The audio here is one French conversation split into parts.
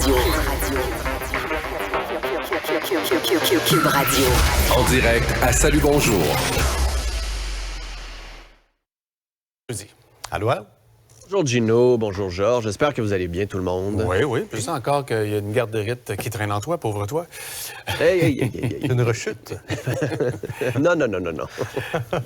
Radio. Cube Radio. En direct à Salut Bonjour. Allô? Bonjour Gino, bonjour Georges. J'espère que vous allez bien tout le monde. Oui. Je sens encore qu'il y a une garde de rite qui traîne en toi, pauvre toi. Hey. Une rechute. Non.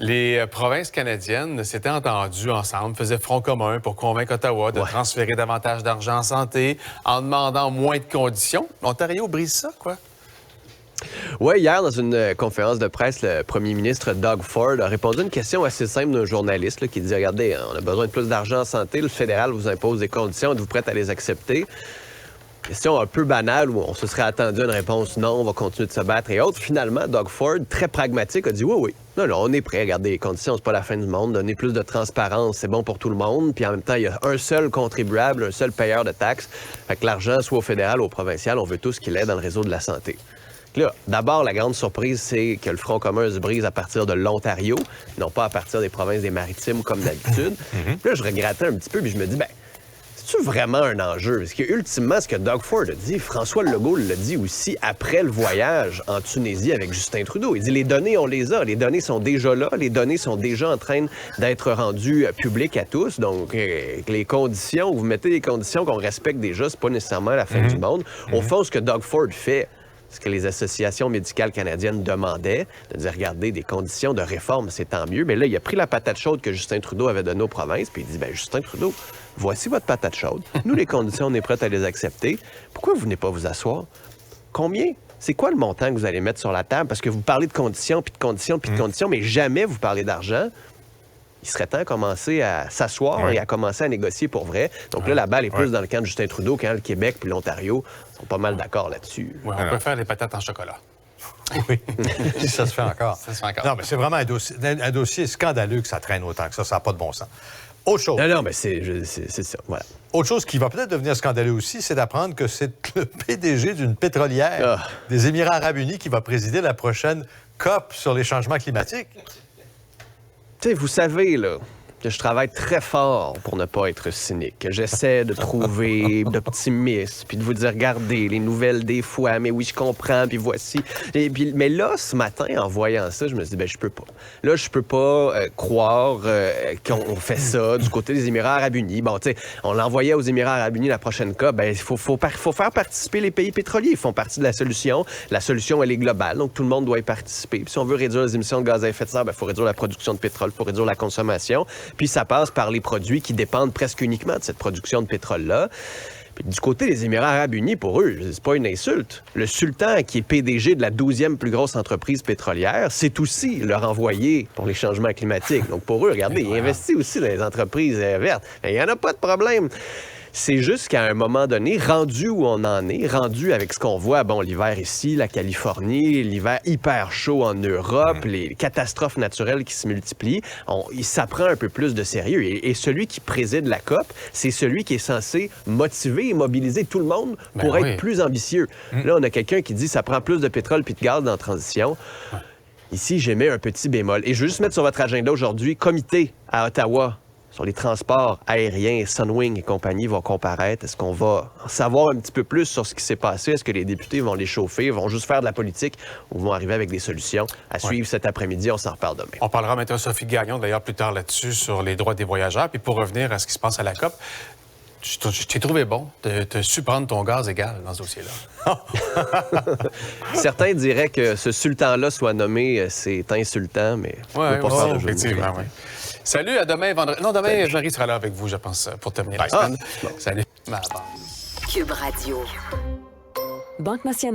Les provinces canadiennes s'étaient entendues ensemble, faisaient front commun pour convaincre Ottawa de transférer davantage d'argent en santé en demandant moins de conditions. L'Ontario brise ça, quoi. Oui, hier, dans une conférence de presse, le premier ministre Doug Ford a répondu à une question assez simple d'un journaliste là, qui dit « Regardez, on a besoin de plus d'argent en santé, le fédéral vous impose des conditions, êtes-vous prête à les accepter? » Question un peu banale où on se serait attendu à une réponse « Non, on va continuer de se battre » et autres. Finalement, Doug Ford, très pragmatique, a dit « Oui. Non, on est prêt. Regardez, les conditions, c'est pas la fin du monde. Donner plus de transparence, c'est bon pour tout le monde. Puis en même temps, il y a un seul contribuable, un seul payeur de taxes. Fait que l'argent, soit au fédéral ou au provincial, on veut tous qu'il ait dans le réseau de la santé. » Là, d'abord, la grande surprise, c'est que le Front commun se brise à partir de l'Ontario, non pas à partir des provinces des Maritimes comme d'habitude. Puis là, je regrettais un petit peu, puis je me dis, c'est-tu vraiment un enjeu? Parce que, ultimement, ce que Doug Ford a dit, François Legault l'a dit aussi après le voyage en Tunisie avec Justin Trudeau. Il dit, les données, on les a. Les données sont déjà là. Les données sont déjà en train d'être rendues publiques à tous. Donc, les conditions, vous mettez des conditions qu'on respecte déjà, c'est pas nécessairement la fin du monde. Au fond, ce que Doug Ford fait, ce que les associations médicales canadiennes demandaient, de dire, regardez, des conditions de réforme, c'est tant mieux. Mais là, il a pris la patate chaude que Justin Trudeau avait donnée aux provinces, puis il dit, Justin Trudeau, voici votre patate chaude. Nous, les conditions, on est prêts à les accepter. Pourquoi vous venez pas vous asseoir? Combien? C'est quoi le montant que vous allez mettre sur la table? Parce que vous parlez de conditions, puis de conditions, puis de conditions, mais jamais vous parlez d'argent. Il serait temps de commencer à s'asseoir et à commencer à négocier pour vrai. Donc là, la balle est plus dans le camp de Justin Trudeau quand le Québec puis l'Ontario sont pas mal d'accord là-dessus. Ouais, on peut faire les patates en chocolat. Oui, ça se fait encore. Ça se fait encore. Non, mais c'est vraiment un dossier scandaleux que ça traîne autant que ça. Ça n'a pas de bon sens. Autre chose. Non, mais c'est ça, voilà. Autre chose qui va peut-être devenir scandaleux aussi, c'est d'apprendre que c'est le PDG d'une pétrolière des Émirats arabes unis qui va présider la prochaine COP sur les changements climatiques. Tu sais, vous savez, là, que je travaille très fort pour ne pas être cynique, que j'essaie de trouver d'optimisme, puis de vous dire, regardez, les nouvelles des fois, mais oui, je comprends, puis voici. Mais là, ce matin, en voyant ça, je me suis dit, je peux pas. Là, je peux pas croire qu'on fait ça du côté des Émirats arabes unis. Bon, tu sais, on l'envoyait aux Émirats arabes unis la prochaine COP, il faut faire participer les pays pétroliers. Ils font partie de la solution. La solution, elle est globale, donc tout le monde doit y participer. Puis si on veut réduire les émissions de gaz à effet de serre, il faut réduire la production de pétrole, il faut réduire la consommation. Puis ça passe par les produits qui dépendent presque uniquement de cette production de pétrole-là. Puis du côté des Émirats arabes unis, pour eux, c'est pas une insulte. Le sultan, qui est PDG de la 12e plus grosse entreprise pétrolière, c'est aussi leur envoyé pour les changements climatiques. Donc pour eux, regardez, ils investissent aussi dans les entreprises vertes. Il n'y en a pas de problème. C'est juste qu'à un moment donné, rendu où on en est, rendu avec ce qu'on voit, l'hiver ici, la Californie, l'hiver hyper chaud en Europe, les catastrophes naturelles qui se multiplient, ça prend un peu plus de sérieux. Et celui qui préside la COP, c'est celui qui est censé motiver et mobiliser tout le monde pour être plus ambitieux. Là, on a quelqu'un qui dit ça prend plus de pétrole puis de gaz dans la transition. Ici, j'émets un petit bémol. Et je veux juste mettre sur votre agenda aujourd'hui, comité à Ottawa sur les transports aériens, Sunwing et compagnie vont comparaître. Est-ce qu'on va en savoir un petit peu plus sur ce qui s'est passé? Est-ce que les députés vont les chauffer, vont juste faire de la politique ou vont arriver avec des solutions? À suivre cet après-midi, on s'en reparle demain. On parlera maintenant de Sophie Gagnon, d'ailleurs, plus tard là-dessus, sur les droits des voyageurs. Puis pour revenir à ce qui se passe à la COP, je t'ai trouvé bon de su prendre ton gaz égal dans ce dossier-là. Certains diraient que ce sultan-là soit nommé, c'est insultant, mais on peut pas faire de jeu de mots. Oui. Salut, à demain, vendredi. Non, demain, Marie sera là avec vous, je pense, pour terminer la semaine. Salut. Cube Radio. Banque nationale.